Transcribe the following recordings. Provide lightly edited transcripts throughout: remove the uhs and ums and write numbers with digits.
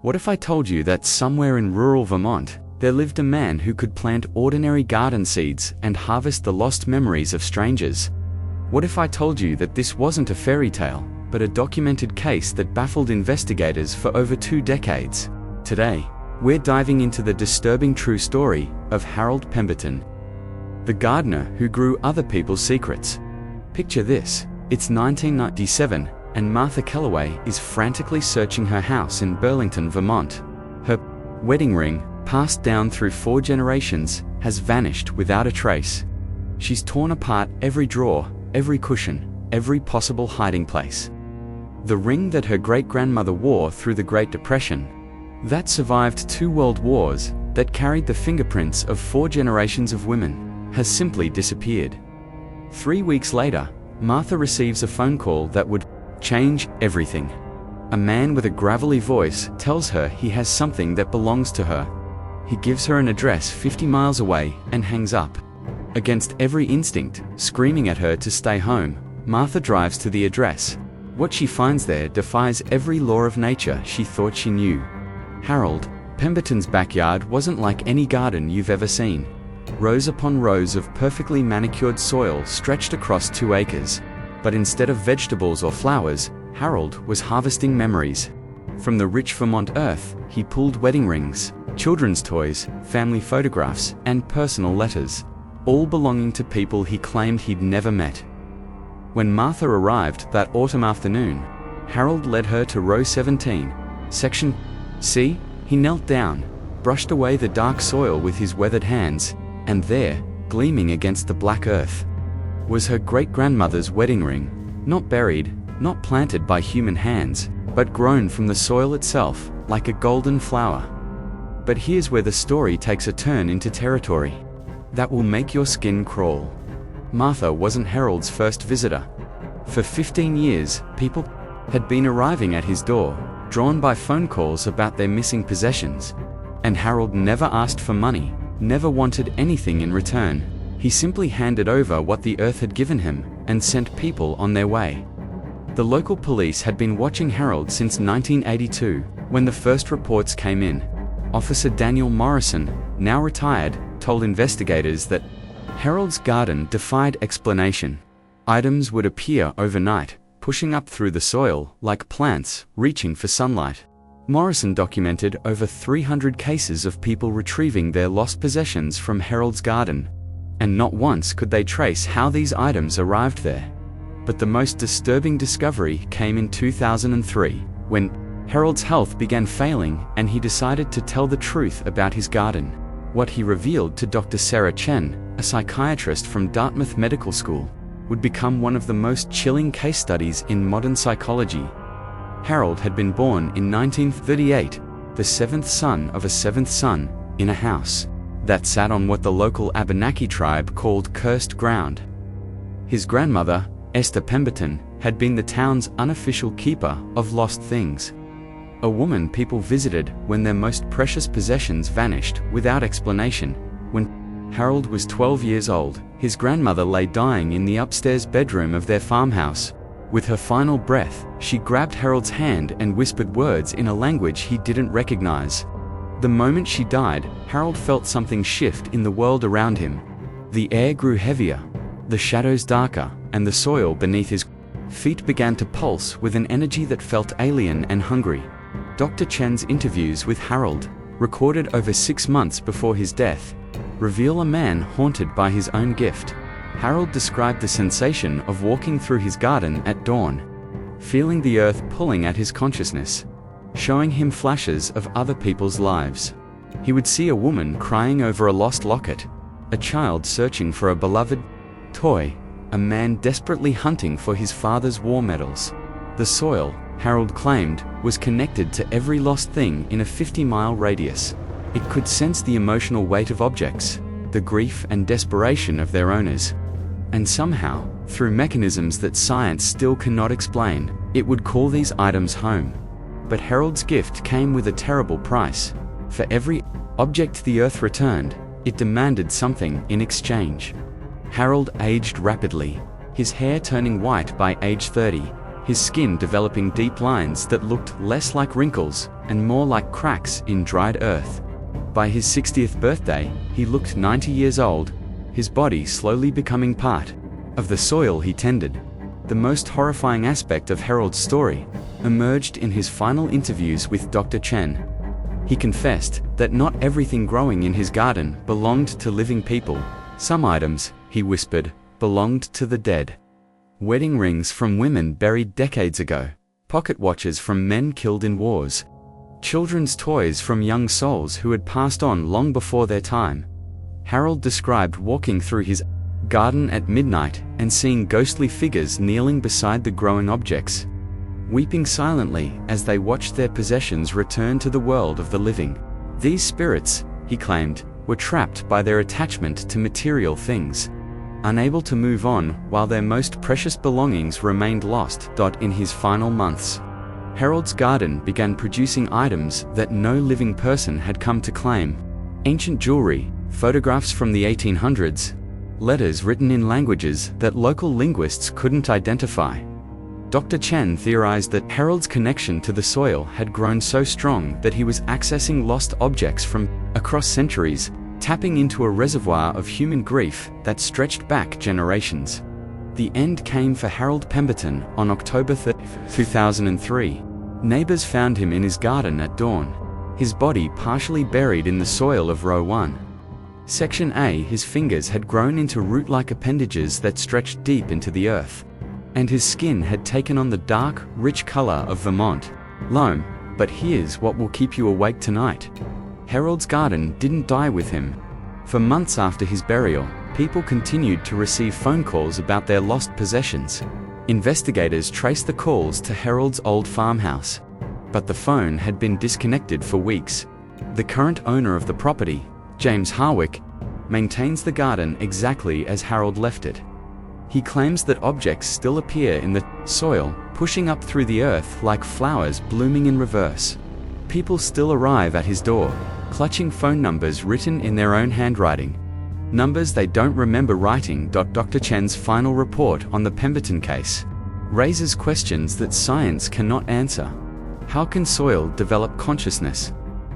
What if I told you that somewhere in rural Vermont, there lived a man who could plant ordinary garden seeds and harvest the lost memories of strangers? What if I told you that this wasn't a fairy tale, but a documented case that baffled investigators for over 2 decades? Today, we're diving into the disturbing true story of Harold Pemberton, the gardener who grew other people's secrets. Picture this: it's 1997, and Martha Kellaway is frantically searching her house in Burlington, Vermont. Her wedding ring, passed down through 4 generations, has vanished without a trace. She's torn apart every drawer, every cushion, every possible hiding place. The ring that her great-grandmother wore through the Great Depression, that survived 2 world wars, that carried the fingerprints of 4 generations of women, has simply disappeared. 3 weeks later, Martha receives a phone call that would change everything. A man with a gravelly voice tells her he has something that belongs to her. He gives her an address 50 miles away and hangs up. Against every instinct, screaming at her to stay home, Martha drives to the address. What she finds there defies every law of nature she thought she knew. Harold Pemberton's backyard wasn't like any garden you've ever seen. Rows upon rows of perfectly manicured soil stretched across 2 acres. But instead of vegetables or flowers, Harold was harvesting memories. From the rich Vermont earth, he pulled wedding rings, children's toys, family photographs, and personal letters, all belonging to people he claimed he'd never met. When Martha arrived that autumn afternoon, Harold led her to row 17, section C. He knelt down, brushed away the dark soil with his weathered hands, and there, gleaming against the black earth, was her great-grandmother's wedding ring, not buried, not planted by human hands, but grown from the soil itself, like a golden flower. But here's where the story takes a turn into territory that will make your skin crawl. Martha wasn't Harold's first visitor. For 15 years, people had been arriving at his door, drawn by phone calls about their missing possessions. And Harold never asked for money, never wanted anything in return. He simply handed over what the earth had given him and sent people on their way. The local police had been watching Harold since 1982, when the first reports came in. Officer Daniel Morrison, now retired, told investigators that Harold's garden defied explanation. Items would appear overnight, pushing up through the soil like plants reaching for sunlight. Morrison documented over 300 cases of people retrieving their lost possessions from Harold's garden, and not once could they trace how these items arrived there. But the most disturbing discovery came in 2003, when Harold's health began failing and he decided to tell the truth about his garden. What he revealed to Dr. Sarah Chen, a psychiatrist from Dartmouth Medical School, would become one of the most chilling case studies in modern psychology. Harold had been born in 1938, the 7th son of a 7th son, in a house that sat on what the local Abenaki tribe called cursed ground. His grandmother, Esther Pemberton, had been the town's unofficial keeper of lost things. A woman people visited when their most precious possessions vanished without explanation. When Harold was 12 years old, his grandmother lay dying in the upstairs bedroom of their farmhouse. With her final breath, she grabbed Harold's hand and whispered words in a language he didn't recognize. The moment she died, Harold felt something shift in the world around him. The air grew heavier, the shadows darker, and the soil beneath his feet began to pulse with an energy that felt alien and hungry. Dr. Chen's interviews with Harold, recorded over 6 months before his death, reveal a man haunted by his own gift. Harold described the sensation of walking through his garden at dawn, feeling the earth pulling at his consciousness, showing him flashes of other people's lives. He would see a woman crying over a lost locket, a child searching for a beloved toy, a man desperately hunting for his father's war medals. The soil, Harold claimed, was connected to every lost thing in a 50-mile radius. It could sense the emotional weight of objects, the grief and desperation of their owners. And somehow, through mechanisms that science still cannot explain, it would call these items home. But Harold's gift came with a terrible price. For every object the earth returned, it demanded something in exchange. Harold aged rapidly, his hair turning white by age 30, his skin developing deep lines that looked less like wrinkles and more like cracks in dried earth. By his 60th birthday, he looked 90 years old, his body slowly becoming part of the soil he tended. The most horrifying aspect of Harold's story emerged in his final interviews with Dr. Chen. He confessed that not everything growing in his garden belonged to living people. Some items, he whispered, belonged to the dead. Wedding rings from women buried decades ago, pocket watches from men killed in wars, children's toys from young souls who had passed on long before their time. Harold described walking through his garden at midnight and seeing ghostly figures kneeling beside the growing objects, weeping silently as they watched their possessions return to the world of the living. These spirits, he claimed, were trapped by their attachment to material things, unable to move on while their most precious belongings remained lost. In his final months, Harold's garden began producing items that no living person had come to claim. Ancient jewelry, photographs from the 1800s, letters written in languages that local linguists couldn't identify. Dr. Chen theorized that Harold's connection to the soil had grown so strong that he was accessing lost objects from across centuries, tapping into a reservoir of human grief that stretched back generations. The end came for Harold Pemberton on October 30, 2003. Neighbors found him in his garden at dawn, his body partially buried in the soil of Row 1. Section A. His fingers had grown into root-like appendages that stretched deep into the earth, and his skin had taken on the dark, rich color of Vermont loam. But here's what will keep you awake tonight. Harold's garden didn't die with him. For months after his burial, people continued to receive phone calls about their lost possessions. Investigators traced the calls to Harold's old farmhouse, but the phone had been disconnected for weeks. The current owner of the property, James Harwick, maintains the garden exactly as Harold left it. He claims that objects still appear in the soil, pushing up through the earth like flowers blooming in reverse. People still arrive at his door, clutching phone numbers written in their own handwriting, numbers they don't remember writing. Dr. Chen's final report on the Pemberton case raises questions that science cannot answer. How can soil develop consciousness?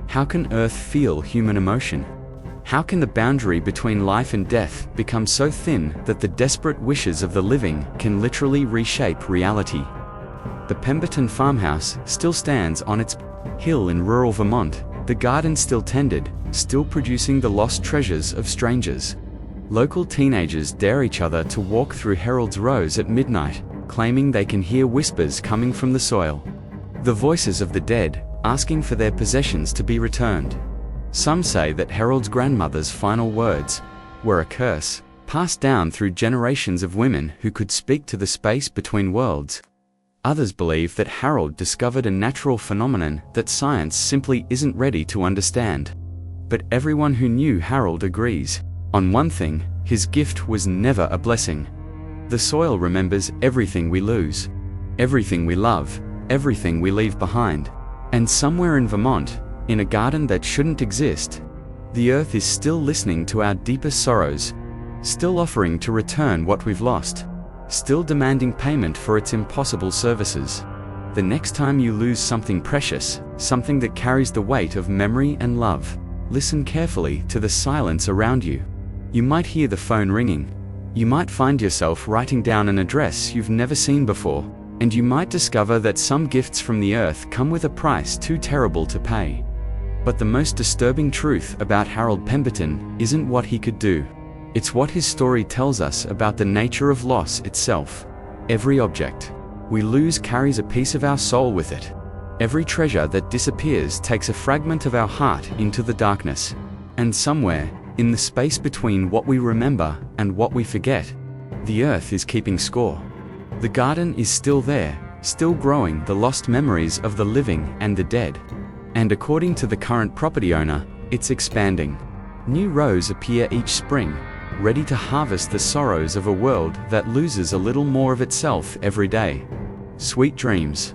How can earth feel human emotion? How can the boundary between life and death become so thin that the desperate wishes of the living can literally reshape reality? The Pemberton farmhouse still stands on its hill in rural Vermont, the garden still tended, still producing the lost treasures of strangers. Local teenagers dare each other to walk through Harold's rows at midnight, claiming they can hear whispers coming from the soil, the voices of the dead, asking for their possessions to be returned. Some say that Harold's grandmother's final words were a curse, passed down through generations of women who could speak to the space between worlds. Others believe that Harold discovered a natural phenomenon that science simply isn't ready to understand. But everyone who knew Harold agrees on one thing: his gift was never a blessing. The soil remembers everything we lose, everything we love, everything we leave behind. And somewhere in Vermont, in a garden that shouldn't exist, the earth is still listening to our deepest sorrows, still offering to return what we've lost, still demanding payment for its impossible services. The next time you lose something precious, something that carries the weight of memory and love, listen carefully to the silence around you. You might hear the phone ringing. You might find yourself writing down an address you've never seen before, and you might discover that some gifts from the earth come with a price too terrible to pay. But the most disturbing truth about Harold Pemberton isn't what he could do. It's what his story tells us about the nature of loss itself. Every object we lose carries a piece of our soul with it. Every treasure that disappears takes a fragment of our heart into the darkness. And somewhere, in the space between what we remember and what we forget, the earth is keeping score. The garden is still there, still growing the lost memories of the living and the dead. And according to the current property owner, it's expanding. New rows appear each spring, ready to harvest the sorrows of a world that loses a little more of itself every day. Sweet dreams.